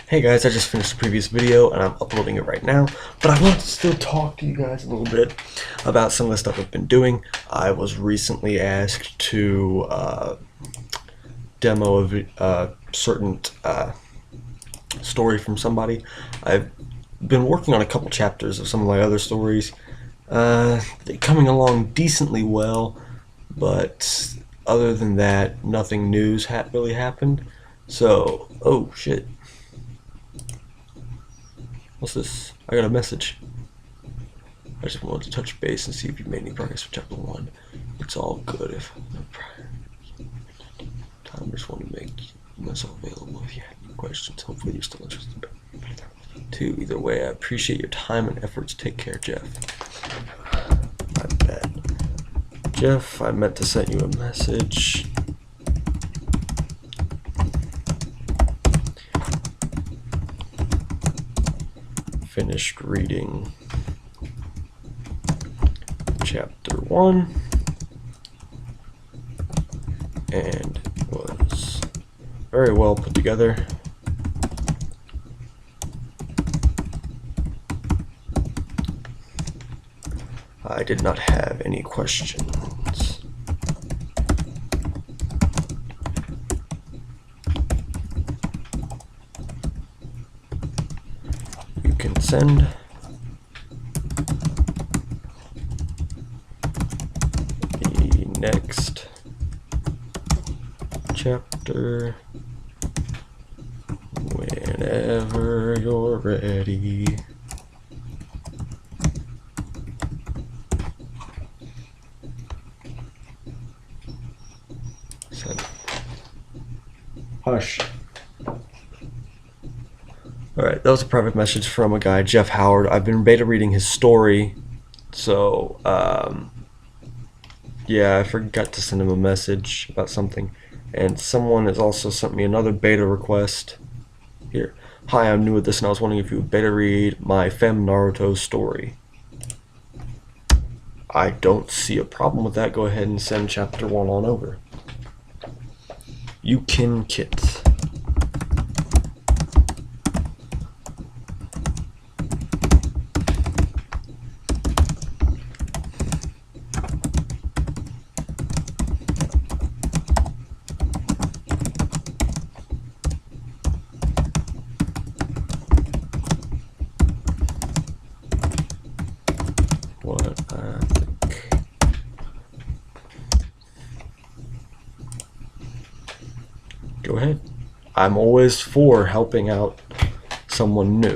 Hey guys, I just finished the previous video and I'm uploading it right now, but I want to still talk to you guys a little bit about some of the stuff I've been doing. I was recently asked to demo a certain story from somebody. I've been working on a couple chapters of some of my other stories. They're coming along decently well, but other than that, nothing news really happened. So, oh shit. What's this? I got a message. I just wanted to touch base and see if you made any progress with chapter 1. It's all good if no time. I just want to make myself available if you have any questions. Hopefully you're still interested. 2. Either way, I appreciate your time and efforts. Take care, Jeff. I bet. Jeff, I meant to send you a message. Finished reading chapter 1 and was very well put together. I did not have any questions. You can send the next chapter whenever you're ready. Send. Hush. Alright, that was a private message from a guy, Jeff Howard. I've been beta reading his story, so, yeah, I forgot to send him a message about something. And someone has also sent me another beta request. Here. Hi, I'm new at this and I was wondering if you would beta read my Fem Naruto story. I don't see a problem with that. Go ahead and send chapter 1 on over. You can kit. What I think. Go ahead. I'm always for helping out someone new.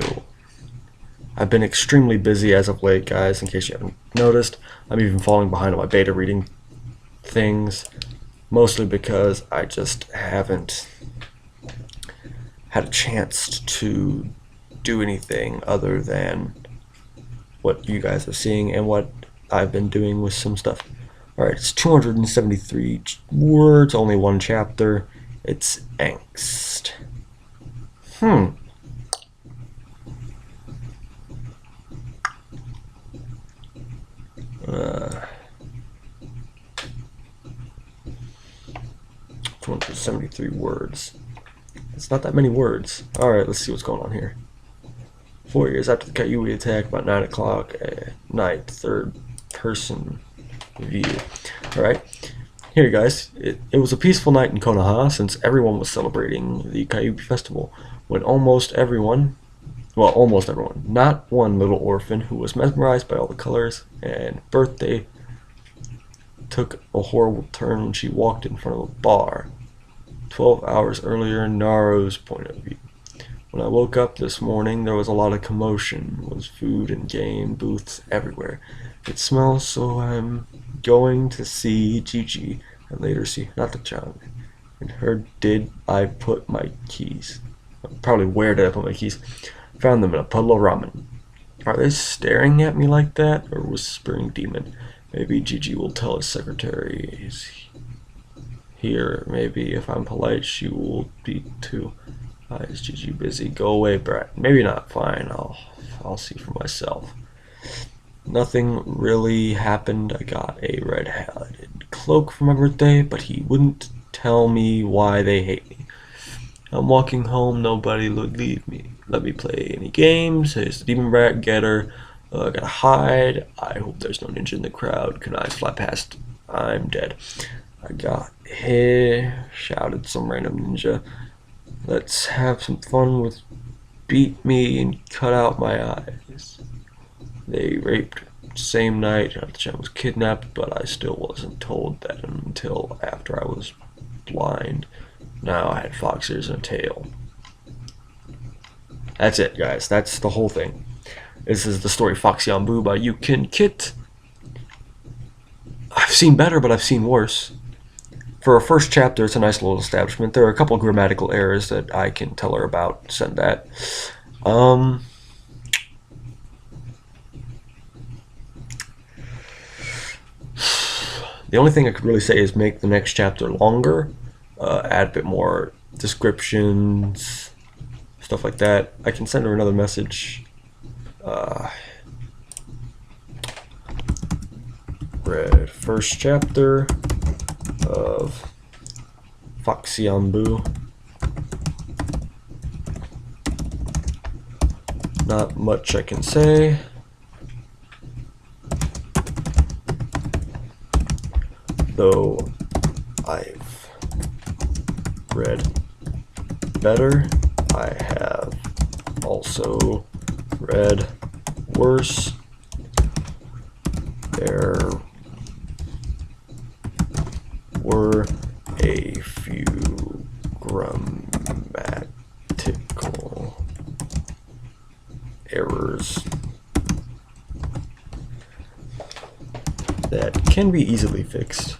I've been extremely busy as of late, guys, in case you haven't noticed. I'm even falling behind on my beta reading things, mostly because I just haven't had a chance to do anything other than what you guys are seeing and what I've been doing with some stuff. Alright, it's 273 words, only one chapter. It's angst. 273 words. It's not that many words. Alright, let's see what's going on here. 4 years after the Kaiui attack, about 9 o'clock at night, third person view. Alright, here guys, it was a peaceful night in Konoha since everyone was celebrating the Kaiui festival. When almost everyone, not one little orphan who was mesmerized by all the colors and birthday took a horrible turn when she walked in front of a bar. 12 hours earlier, Naru's point of view. When I woke up this morning, there was a lot of commotion. There was food and game booths everywhere. It smells, so I'm going to see Gigi and later see Natachan. And her, did I put my keys? Probably where did I put my keys? Found them in a puddle of ramen. Are they staring at me like that, or whispering demon? Maybe Gigi will tell his secretary he's here. Maybe if I'm polite, she will be too. Is Gigi busy? Go away, brat. Maybe not. Fine. I'll see for myself. Nothing really happened. I got a red-hatted cloak for my birthday, but he wouldn't tell me why they hate me. I'm walking home, nobody would leave me. Let me play any games. Here's the demon rat getter. Gotta hide. I hope there's no ninja in the crowd. Can eyes fly past? I'm dead. I got hit. Shouted some random ninja. Let's have some fun with beat me and cut out my eyes. They raped same night. I was kidnapped, but I still wasn't told that until after I was blind. Now I had fox ears and a tail. That's it, guys. That's the whole thing. This is the story Foxy on Boo by Yukin Kit. I've seen better, but I've seen worse. For a first chapter, it's a nice little establishment. There are a couple grammatical errors that I can tell her about. Send that. The only thing I could really say is make the next chapter longer, add a bit more descriptions, stuff like that. I can send her another message. Read first chapter of Foxy on Boo. Not much I can say. Though I've read better, I have also read worse. There were a few grammatical errors that can be easily fixed.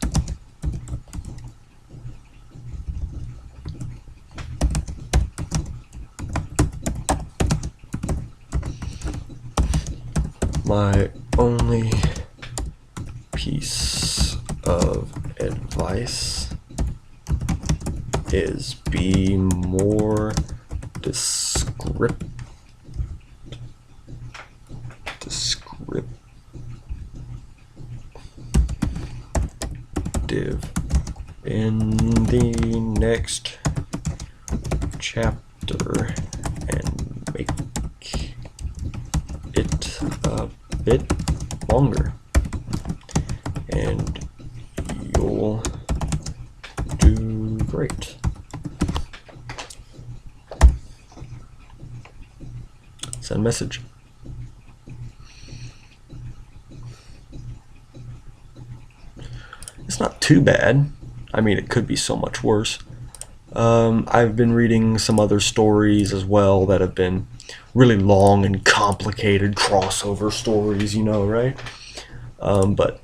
My only piece of advice is be more descriptive in the next chapter and make it a bit longer, and you'll do great. Send message. It's not too bad. I mean, it could be so much worse. I've been reading some other stories as well that have been really long and complicated crossover stories, you know, right? But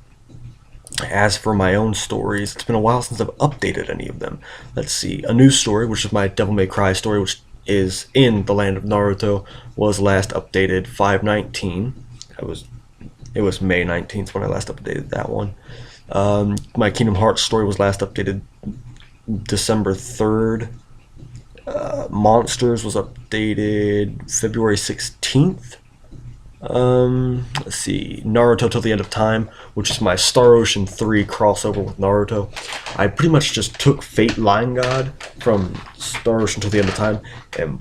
as for my own stories, it's been a while since I've updated any of them. Let's see. A new story, which is my Devil May Cry story, which is in the land of Naruto, was last updated 5/19. It was May 19th when I last updated that one. My Kingdom Hearts story was last updated December 3rd. Monsters was updated February 16th. Let's see, Naruto Till the End of Time, which is my Star Ocean 3 crossover with Naruto. I pretty much just took Fate Lion God from Star Ocean Till the End of Time and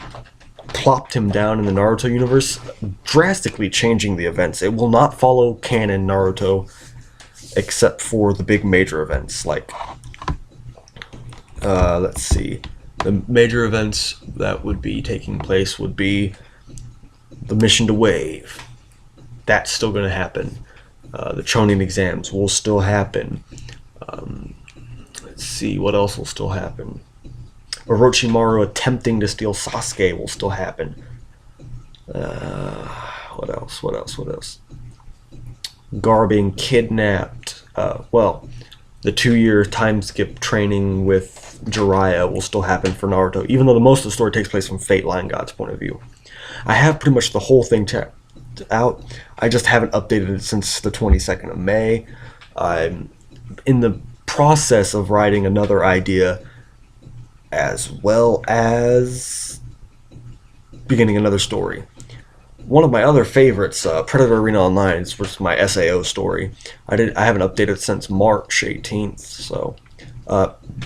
plopped him down in the Naruto universe, drastically changing the events. It will not follow canon Naruto except for the big major events, like let's see, the major events that would be taking place would be the mission to Wave. That's still going to happen. The Chunin exams will still happen. Let's see, what else will still happen? Orochimaru attempting to steal Sasuke will still happen. What else? Gar being kidnapped. Well, the 2-year time skip training with Jiraiya will still happen for Naruto, even though the most of the story takes place from Fate Lion God's point of view. I have pretty much the whole thing checked out. I just haven't updated it since the 22nd of May. I'm in the process of writing another idea, as well as beginning another story. One of my other favorites, Predator Arena Online, which is my SAO story. I haven't updated since March 18th. So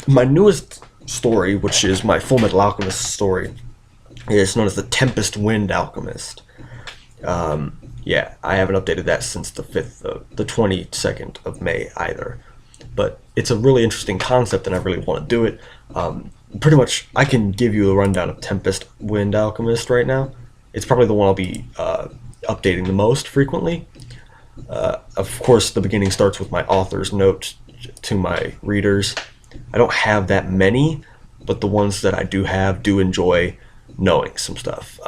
my newest story, which is my Full Metal Alchemist story, is known as the Tempest Wind Alchemist. Yeah, I haven't updated that since the 22nd of May either. But it's a really interesting concept, and I really want to do it. Pretty much, I can give you a rundown of Tempest Wind Alchemist right now. It's probably the one I'll be updating the most frequently. Of course, the beginning starts with my author's note to my readers. I don't have that many, but the ones that I do have do enjoy knowing some stuff.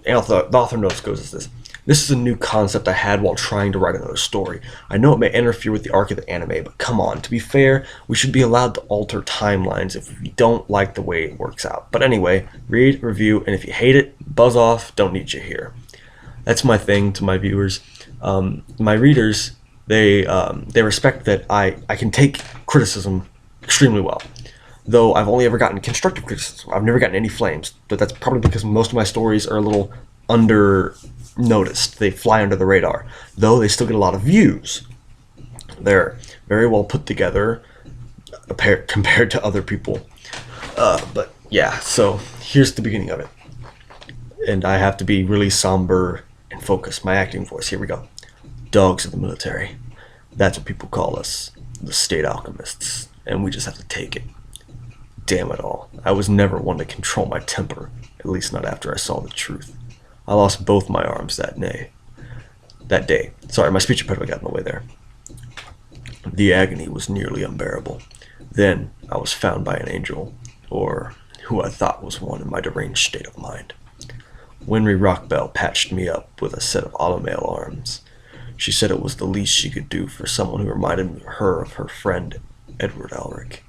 The author notes goes as this. This is a new concept I had while trying to write another story. I know it may interfere with the arc of the anime, but come on, to be fair, we should be allowed to alter timelines if we don't like the way it works out. But anyway, read, review, and if you hate it, buzz off, don't need you here. That's my thing to my viewers. My readers, they respect that I can take criticism extremely well. Though I've only ever gotten constructive criticism. I've never gotten any flames, but that's probably because most of my stories are a little under noticed. They fly under the radar, though they still get a lot of views. They're very well put together compared to other people. But yeah, so here's the beginning of it. And I have to be really somber and focus. My acting voice. Here we go. Dogs of the military. That's what people call us, the state alchemists. And we just have to take it. Damn it all. I was never one to control my temper, at least not after I saw the truth. I lost both my arms that day. Sorry, my speech impediment got in the way there. The agony was nearly unbearable. Then I was found by an angel, or who I thought was one in my deranged state of mind. Winry Rockbell patched me up with a set of automail arms. She said it was the least she could do for someone who reminded her of her friend Edward Elric,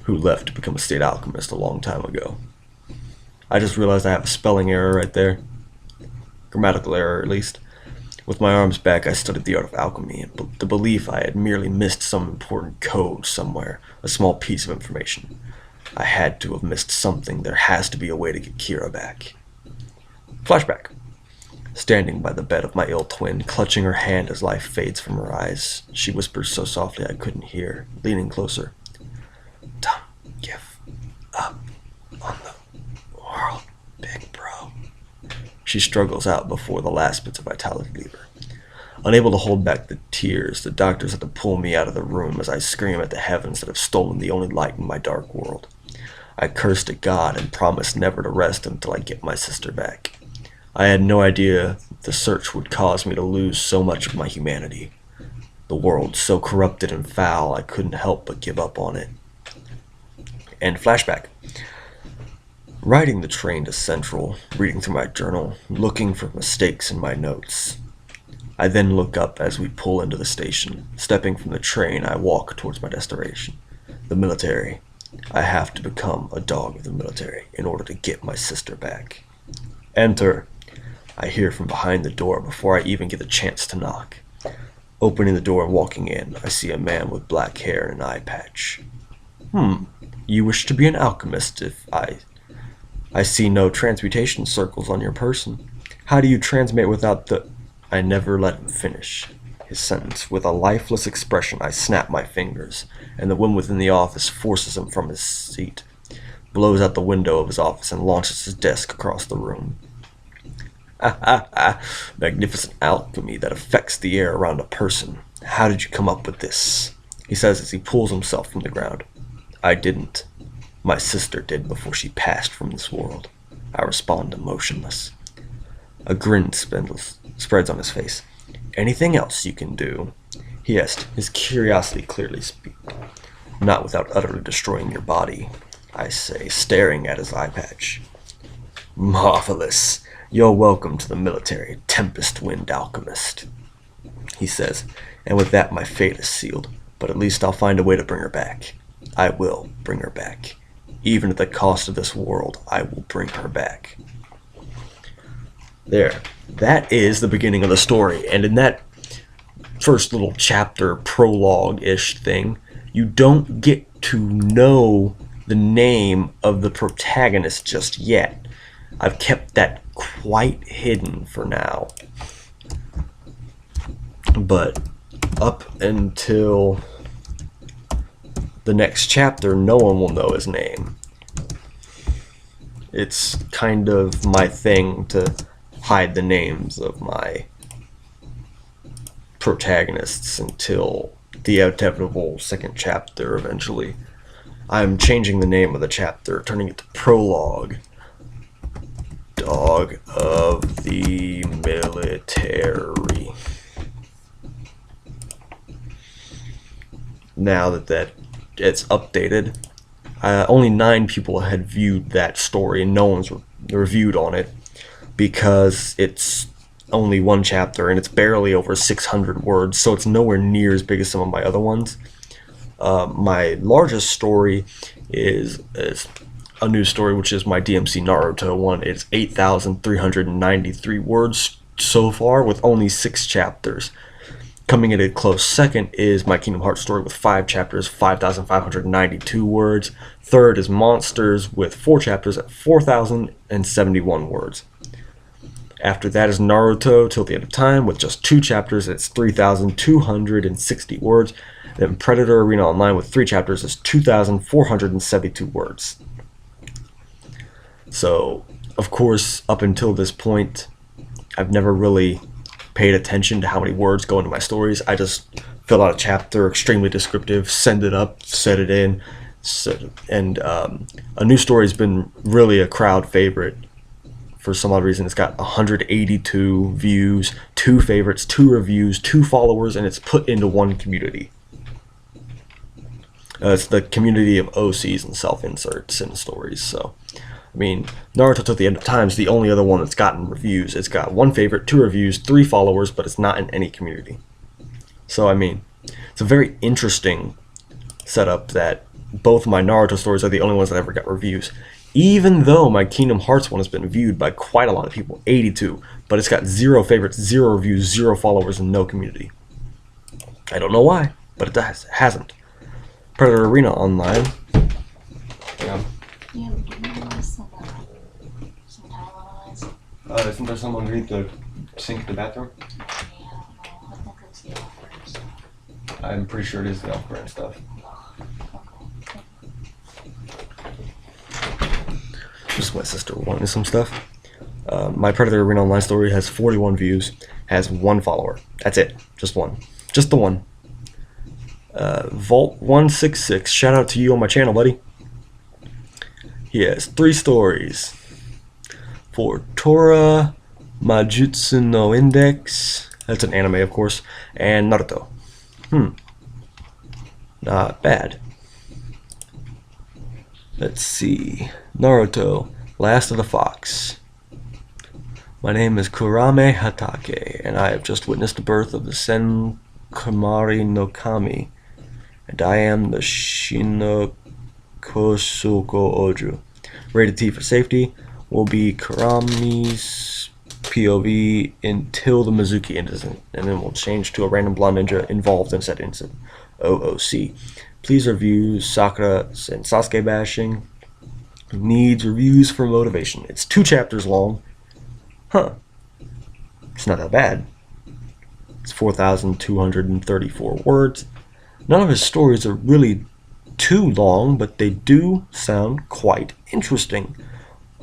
who left to become a state alchemist a long time ago. I just realized I have a spelling error right there. Grammatical error, at least. With my arms back, I studied the art of alchemy, and the belief I had merely missed some important code somewhere, a small piece of information. I had to have missed something. There has to be a way to get Kira back. Flashback. Standing by the bed of my ill twin, clutching her hand as life fades from her eyes, she whispers so softly I couldn't hear, leaning closer. Don't give up on the world, big bro. She struggles out before the last bits of vitality leave her. Unable to hold back the tears, the doctors had to pull me out of the room as I scream at the heavens that have stolen the only light in my dark world. I cursed at God and promised never to rest until I get my sister back. I had no idea the search would cause me to lose so much of my humanity. The world so corrupted and foul I couldn't help but give up on it. And flashback. Riding the train to Central, reading through my journal, looking for mistakes in my notes. I then look up as we pull into the station. Stepping from the train, I walk towards my destination, the military. I have to become a dog of the military in order to get my sister back. Enter. I hear from behind the door before I even get the chance to knock. Opening the door and walking in, I see a man with black hair and an eye patch. You wish to be an alchemist if I see no transmutation circles on your person. How do you transmute without the... I never let him finish his sentence. With a lifeless expression, I snap my fingers, and the woman within the office forces him from his seat, blows out the window of his office, and launches his desk across the room. Magnificent alchemy that affects the air around a person. How did you come up with this? He says as he pulls himself from the ground. I didn't. My sister did before she passed from this world. I respond emotionless. A grin spreads on his face. Anything else you can do? He asked, his curiosity clearly speaking. Not without utterly destroying your body, I say, staring at his eye patch. Marvelous. You're welcome to the military, Tempest Wind Alchemist, he says, and with that my fate is sealed, but at least I'll find a way to bring her back. I will bring her back. Even at the cost of this world, I will bring her back. There. That is the beginning of the story, and in that first little chapter, prologue-ish thing, you don't get to know the name of the protagonist just yet. I've kept that quite hidden for now. But up until the next chapter, no one will know his name. It's kind of my thing to hide the names of my protagonists until the inevitable second chapter eventually. I'm changing the name of the chapter, turning it to Prologue. Dog of the Military. Now that it's updated, only 9 people had viewed that story and no one's reviewed on it because it's only one chapter and it's barely over 600 words, so it's nowhere near as big as some of my other ones. My largest story is a new story, which is my DMC Naruto one. It's 8,393 words so far with only 6 chapters. Coming in a close second is my Kingdom Hearts story with 5 chapters, 5,592 words. Third is Monsters with 4 chapters at 4,071 words. After that is Naruto Till the End of Time with just 2 chapters, it's 3,260 words. Then Predator Arena Online with 3 chapters is 2,472 words. So, of course, up until this point, I've never really paid attention to how many words go into my stories. I just fill out a chapter, extremely descriptive, send it up, set it in. And a new story has been really a crowd favorite. For some odd reason, it's got 182 views, 2 favorites, 2 reviews, 2 followers, and it's put into one community. It's the community of OCs and self-inserts in stories. So, I mean, Naruto Till the End of Time is the only other one that's gotten reviews. It's got 1 favorite, 2 reviews, 3 followers, but it's not in any community. So, I mean, it's a very interesting setup that both of my Naruto stories are the only ones that ever got reviews. Even though my Kingdom Hearts one has been viewed by quite a lot of people, 82, but it's got 0 favorites, 0 reviews, 0 followers, and no community. I don't know why, but it hasn't. Predator Arena Online. Yeah. Yeah, we do want some Tylenol ice. Isn't there someone underneath the sink in the bathroom? Yeah, I don't know. I think it's the offer and stuff. I'm pretty sure it is the Elf brand stuff. Okay. Just my sister wanting some stuff. My Predator Arena Online story has 41 views, has 1 follower. That's it. Just 1. Just the 1. Vault166, shout out to you on my channel, buddy. He has 3 stories. For Tora, Majutsu no Index, that's an anime of course, and Naruto. Not bad. Let's see. Naruto, Last of the Fox. My name is Kurame Hatake, and I have just witnessed the birth of the Senkamari no Kami, and I am the Shinokosuko Oju. Rated T for safety will be Kurami's POV until the Mizuki incident, and then we'll change to a random blonde ninja involved in said incident. OOC. Please review Sakura and Sasuke bashing. Needs reviews for motivation. It's 2 chapters long. It's not that bad. It's 4,234 words. None of his stories are really too long, but they do sound quite interesting.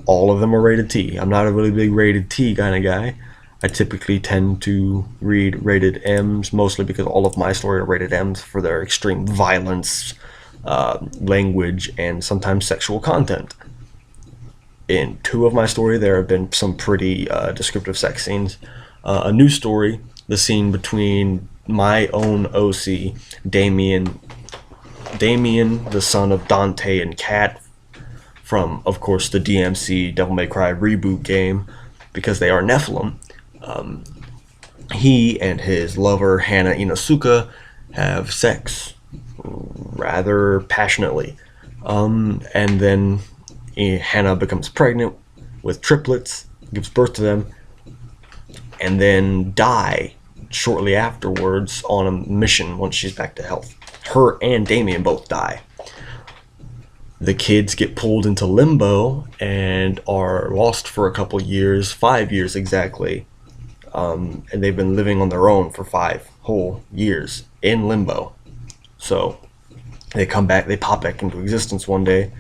All of them are rated T. I'm not a really big rated T kind of guy. I typically tend to read rated M's, mostly because all of my stories are rated M's for their extreme violence, language, and sometimes sexual content. In 2 of my story, there have been some pretty descriptive sex scenes. A new story, the scene between my own OC, Damien, the son of Dante and Kat, from, of course, the DMC Devil May Cry reboot game, because they are Nephilim. He and his lover, Hana Inosuka, have sex rather passionately. And then Hana becomes pregnant with triplets, gives birth to them, and then die shortly afterwards on a mission once she's back to health. Her and Damien both die. The kids get pulled into limbo and are lost for a couple years, 5 years exactly. And they've been living on their own for 5 whole years in limbo. So They come back, they pop back into existence one day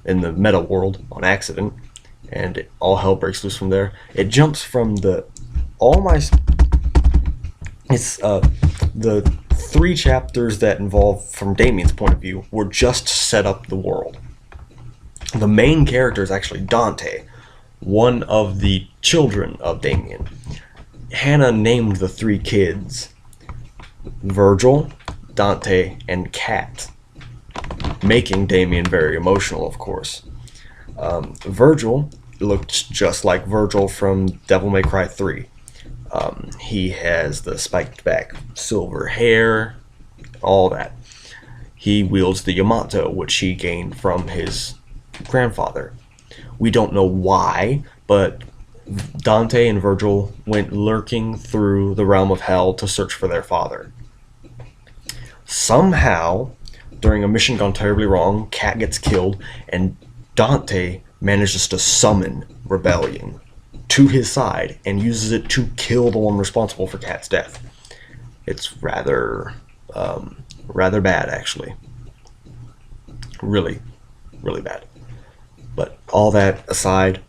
in the meta world on accident, and all hell breaks loose from there. It jumps from the three chapters that involve, from Damien's point of view, were just set up the world. The main character is actually Dante, one of the children of Damien. Hannah named the three kids Virgil, Dante, and Kat, making Damien very emotional, of course. Virgil looked just like Virgil from Devil May Cry 3. He has the spiked back silver hair, all that. He wields the Yamato, which he gained from his grandfather. We don't know why, but Dante and Virgil went lurking through the realm of hell to search for their father. Somehow, during a mission gone terribly wrong, Kat gets killed, and Dante manages to summon rebellion to his side and uses it to kill the one responsible for Kat's death. It's rather bad, actually. Really, really bad. But all that aside,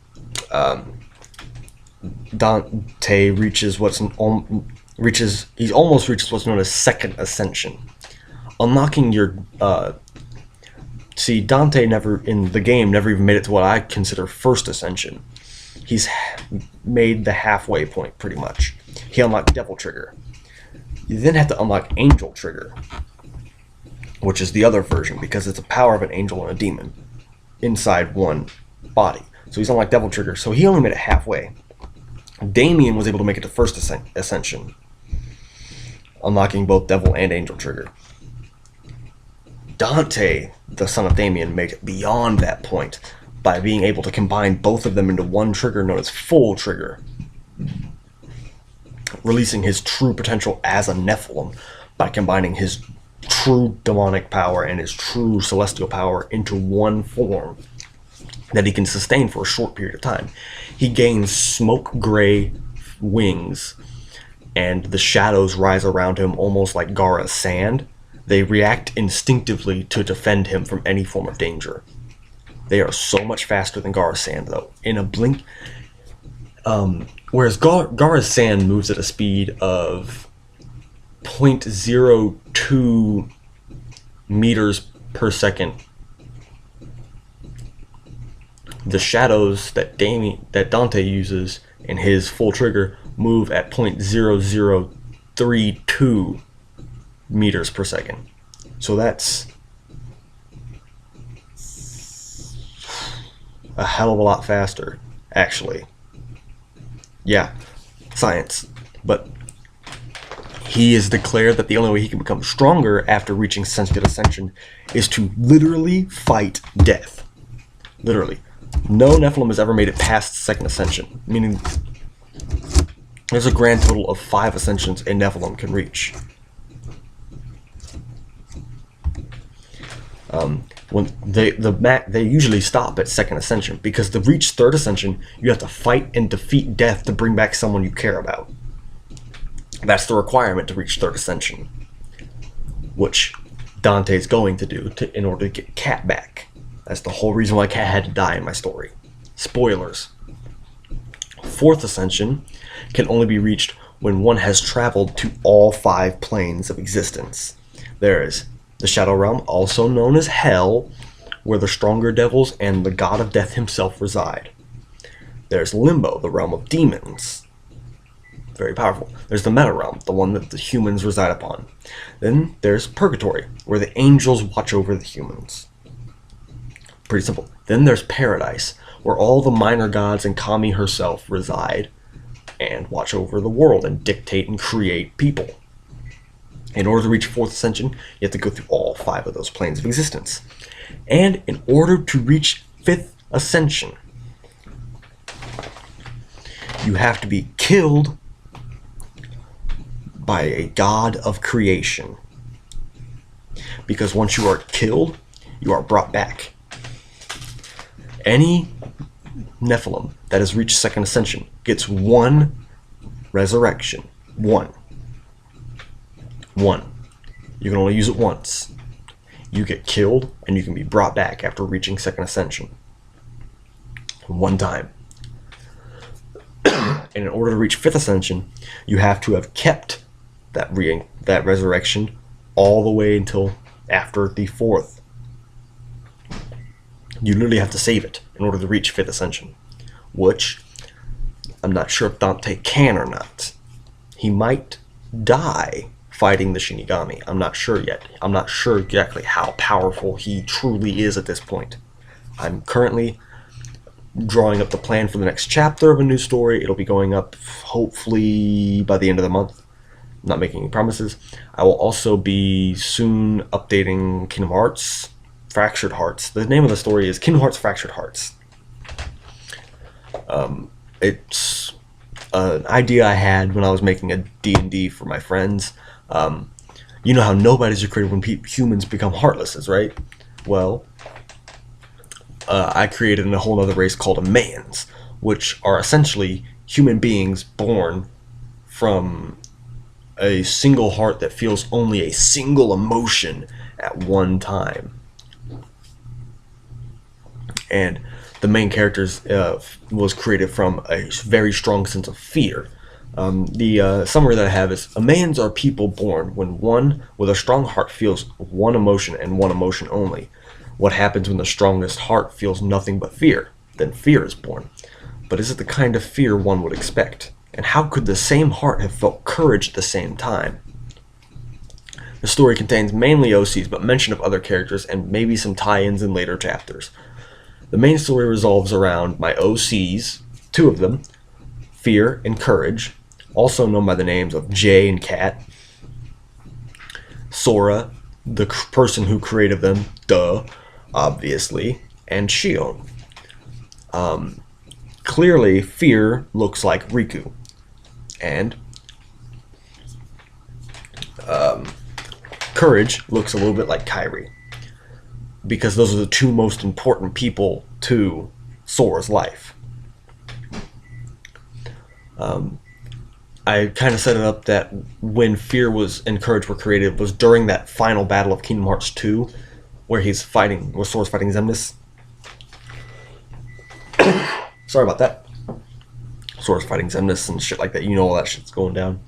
Dante almost reaches what's known as second ascension. Unlocking your Dante never in the game never even made it to what I consider first ascension. He's made the halfway point pretty much. He unlocked Devil Trigger. You then have to unlock Angel Trigger, which is the other version because it's a power of an angel and a demon inside one body. So he's unlocked Devil Trigger. So he only made it halfway. Damien was able to make it to first ascension, unlocking both Devil and Angel Trigger. Dante, the son of Damien, made it beyond that point by being able to combine both of them into one trigger known as Full Trigger, releasing his true potential as a Nephilim by combining his true demonic power and his true celestial power into one form that he can sustain for a short period of time. He gains smoke gray wings, and the shadows rise around him almost like Gara's sand. They react instinctively to defend him from any form of danger. They are so much faster than Gara's sand, though. In a blink, whereas Gara's sand moves at a speed of 0.02 meters per second, the shadows that Dante uses in his full trigger move at 0.0032 meters per second. So that's a hell of a lot faster, actually. Yeah, science. But he has declared that the only way he can become stronger after reaching second ascension is to literally fight death. Literally. No Nephilim has ever made it past second ascension, meaning there's a grand total of 5 ascensions a Nephilim can reach. When they usually stop at second ascension, because to reach third ascension you have to fight and defeat death to bring back someone you care about. That's the requirement to reach third ascension, which Dante's going to do in order to get Kat back. That's the whole reason why Kat had to die in my story. Spoilers. Fourth ascension can only be reached when one has traveled to all 5 planes of existence. There is the Shadow Realm, also known as Hell, where the stronger devils and the god of death himself reside. There's Limbo, the realm of demons. Very powerful. There's the Meta Realm, the one that the humans reside upon. Then there's Purgatory, where the angels watch over the humans. Pretty simple. Then there's Paradise, where all the minor gods and Kami herself reside and watch over the world and dictate and create people. In order to reach 4th ascension, you have to go through all 5 of those planes of existence. And in order to reach 5th ascension, you have to be killed by a god of creation. Because once you are killed, you are brought back. Any Nephilim that has reached 2nd ascension gets 1 resurrection. 1. You can only use it once. you get killed and you can be brought back after reaching second ascension. One time. And in order to reach fifth ascension, you have to have kept that resurrection all the way until after the fourth. You literally have to save it in order to reach fifth ascension, which I'm not sure if Dante can or not. He might die fighting the Shinigami. I'm not sure yet. I'm not sure exactly how powerful he truly is at this point. I'm currently drawing up the plan for the next chapter of a new story. It'll be going up hopefully by the end of the month. I'm not making any promises. I will also be soon updating Kingdom Hearts Fractured Hearts. The name of the story is Kingdom Hearts Fractured Hearts. It's an idea I had when I was making a D&D for my friends. You know how nobody's are created when humans become heartlesses, right? Well, I created a whole other race called a Mans, which are essentially human beings born from a single heart that feels only a single emotion at one time. And the main characters was created from a very strong sense of fear. The summary that I have is, Amans are people born when one with a strong heart feels one emotion and one emotion only. What happens when the strongest heart feels nothing but fear? Then fear is born. But is it the kind of fear one would expect? And how could the same heart have felt courage at the same time? The story contains mainly OCs, but mention of other characters and maybe some tie-ins in later chapters. The main story revolves around my OCs, two of them, Fear and Courage, also known by the names of Jay and Kat, Sora, the person who created them, obviously, and Shion. Clearly, Fear looks like Riku, and Courage looks a little bit like Kairi, because those are the two most important people to Sora's life. I kind of set it up that when Fear and Courage were created was during that final battle of Kingdom Hearts 2, where Sora's fighting Xemnas. Sorry about that. Sora's fighting Xemnas and shit like that. You know all that shit's going down.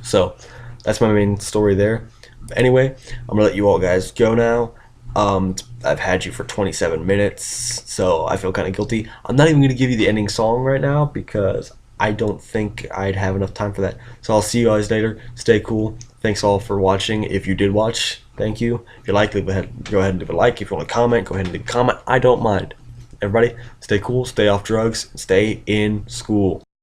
So, that's my main story there. But anyway, I'm going to let you all guys go now. I've had you for 27 minutes, so I feel kind of guilty. I'm not even going to give you the ending song right now because I don't think I'd have enough time for that. So I'll see you guys later. Stay cool. Thanks all for watching. If you did watch, thank you. If you like, go ahead and leave a like. If you want to comment, go ahead and leave a comment. I don't mind. Everybody, stay cool, stay off drugs, stay in school.